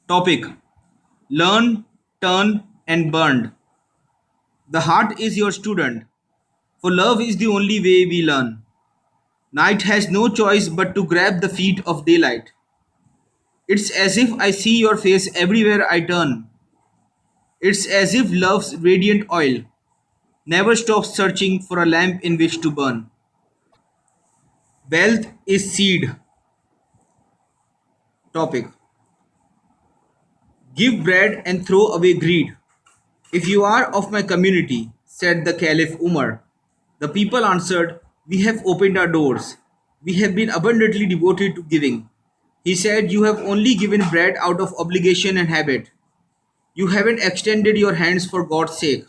Topic: Learn, turn, and burned. The heart is your student, for love is the only way we learn. Night has no choice but to grab the feet of daylight. It's as if I see your face everywhere I turn. It's as if love's radiant oil never stops searching for a lamp in which to burn. Wealth is seed. Topic: Give bread and throw away greed. If you are of my community, said the Caliph Umar, the people answered, we have opened our doors. We have been abundantly devoted to giving. He said, you have only given bread out of obligation and habit. You haven't extended your hands for God's sake,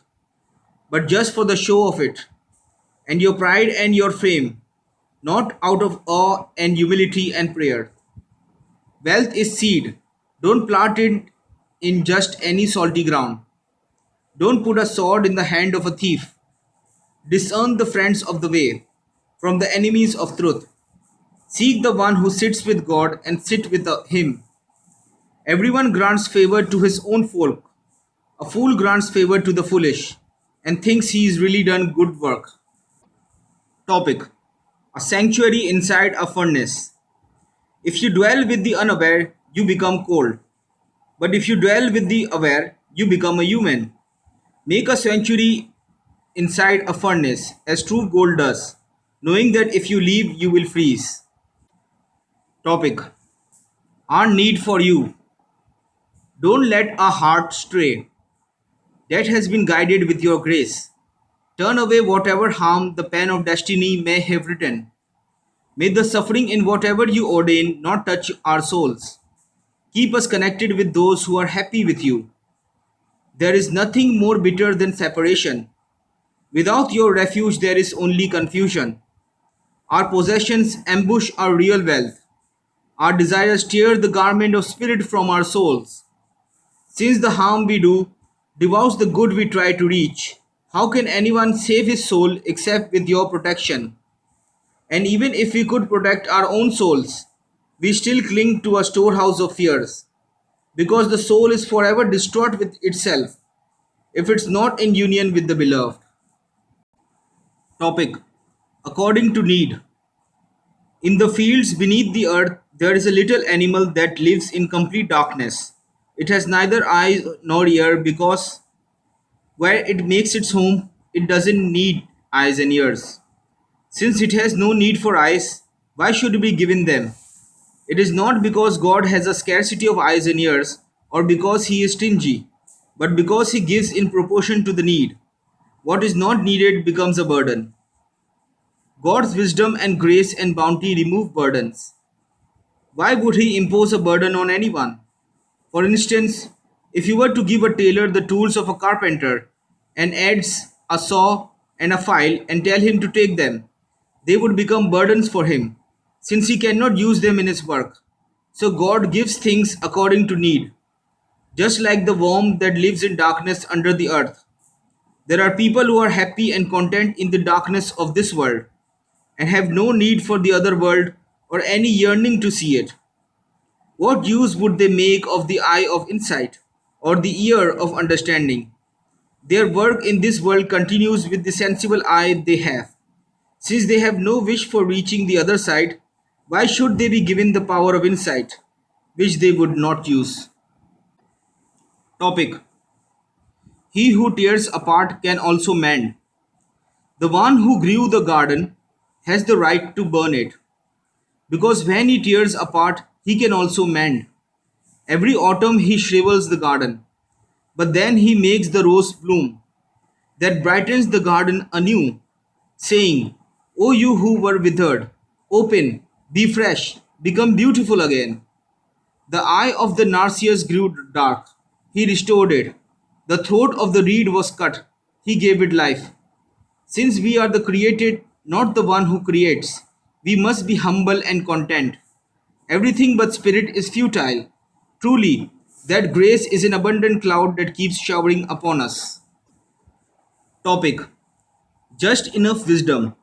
but just for the show of it, and your pride and your fame, not out of awe and humility and prayer. Wealth is seed. Don't plant it in just any salty ground. Don't put a sword in the hand of a thief. Discern the friends of the way from the enemies of truth. Seek the one who sits with God and sit with him. Everyone grants favor to his own folk. A fool grants favor to the foolish and thinks he has really done good work. Topic: A sanctuary inside a furnace. If you dwell with the unaware, you become cold. But if you dwell with the aware, you become a human. Make a sanctuary inside a furnace, as true gold does, knowing that if you leave, you will freeze. Topic: Our need for you. Don't let our heart stray. That has been guided with your grace. Turn away whatever harm the pen of destiny may have written. May the suffering in whatever you ordain not touch our souls. Keep us connected with those who are happy with you. There is nothing more bitter than separation. Without your refuge, there is only confusion. Our possessions ambush our real wealth. Our desires tear the garment of spirit from our souls. Since the harm we do devours the good we try to reach, how can anyone save his soul except with your protection? And even if we could protect our own souls, we still cling to a storehouse of fears, because the soul is forever distraught with itself if it's not in union with the beloved. Topic: According to need. In the fields beneath the earth, there is a little animal that lives in complete darkness. It has neither eyes nor ear because where it makes its home, it doesn't need eyes and ears. Since it has no need for eyes, why should it be given them? It is not because God has a scarcity of eyes and ears or because he is stingy, but because he gives in proportion to the need. What is not needed becomes a burden. God's wisdom and grace and bounty remove burdens. Why would he impose a burden on anyone? For instance, if you were to give a tailor the tools of a carpenter, an adze, a saw, and a file, and tell him to take them, they would become burdens for him, since he cannot use them in his work. So God gives things according to need, just like the worm that lives in darkness under the earth. There are people who are happy and content in the darkness of this world, and have no need for the other world or any yearning to see it. What use would they make of the eye of insight or the ear of understanding? Their work in this world continues with the sensible eye they have. Since they have no wish for reaching the other side, why should they be given the power of insight, which they would not use? Topic: He who tears apart can also mend. The one who grew the garden has the right to burn it, because when he tears apart, he can also mend. Every autumn he shrivels the garden, but then he makes the rose bloom, that brightens the garden anew, saying, O you who were withered, open, be fresh, become beautiful again. The eye of the narcissus grew dark, he restored it. The throat of the reed was cut, he gave it life. Since we are the created, not the one who creates, we must be humble and content. Everything but spirit is futile. Truly, that grace is an abundant cloud that keeps showering upon us. Topic: Just enough wisdom.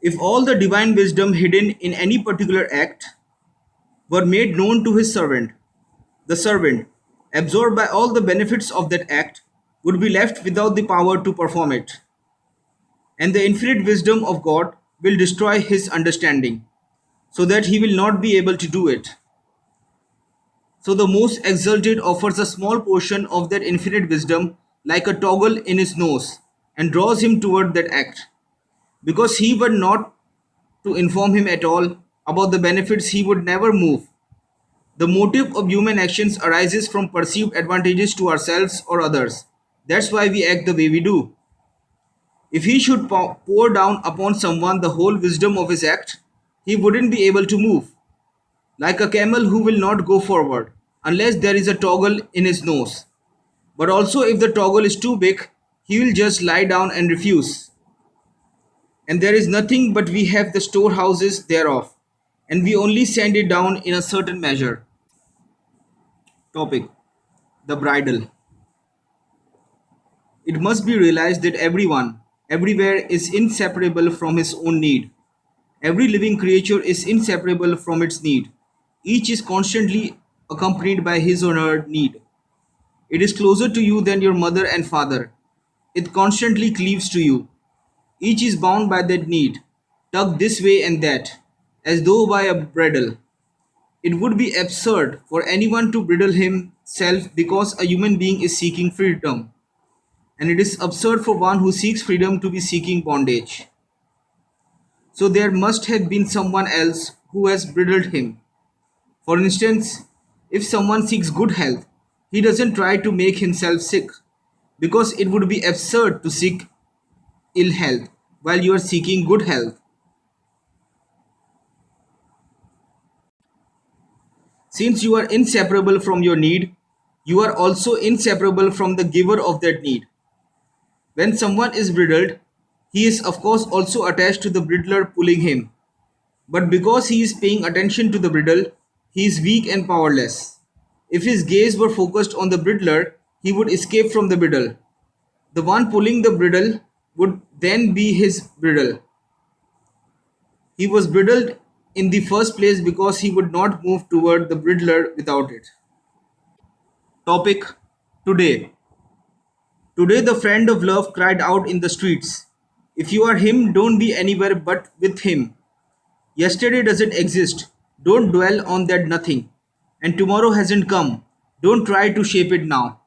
If all the divine wisdom hidden in any particular act were made known to his servant, The servant, absorbed by all the benefits of that act, would be left without the power to perform it. And the infinite wisdom of God will destroy his understanding, so that he will not be able to do it. So the most exalted offers a small portion of that infinite wisdom like a toggle in his nose and draws him toward that act. Because he were not to inform him at all about the benefits, he would never move. The motive of human actions arises from perceived advantages to ourselves or others. That's why we act the way we do. If he should pour down upon someone the whole wisdom of his act, he wouldn't be able to move, like a camel who will not go forward unless there is a toggle in his nose. But also, if the toggle is too big, he will just lie down and refuse. And there is nothing but we have the storehouses thereof, and we only send it down in a certain measure. Topic: The bridle. It must be realized that everyone, everywhere, is inseparable from his own need. Every living creature is inseparable from its need. Each is constantly accompanied by his or her need. It is closer to you than your mother and father. It constantly cleaves to you. Each is bound by that need, tugged this way and that, as though by a bridle. It would be absurd for anyone to bridle himself because a human being is seeking freedom, and it is absurd for one who seeks freedom to be seeking bondage. So there must have been someone else who has bridled him. For instance, if someone seeks good health, he doesn't try to make himself sick, because it would be absurd to seek ill health while you are seeking good health. Since you are inseparable from your need, you are also inseparable from the giver of that need. When someone is bridled, he is of course also attached to the bridler pulling him. But because he is paying attention to the bridle, he is weak and powerless. If his gaze were focused on the bridler, he would escape from the bridle. The one pulling the bridle would then be his bridle. He was bridled in the first place because he would not move toward the bridler without it. Topic: Today. Today the friend of love cried out in the streets, "If you are him, don't be anywhere but with him. Yesterday doesn't exist. Don't dwell on that nothing. And tomorrow hasn't come. Don't try to shape it now."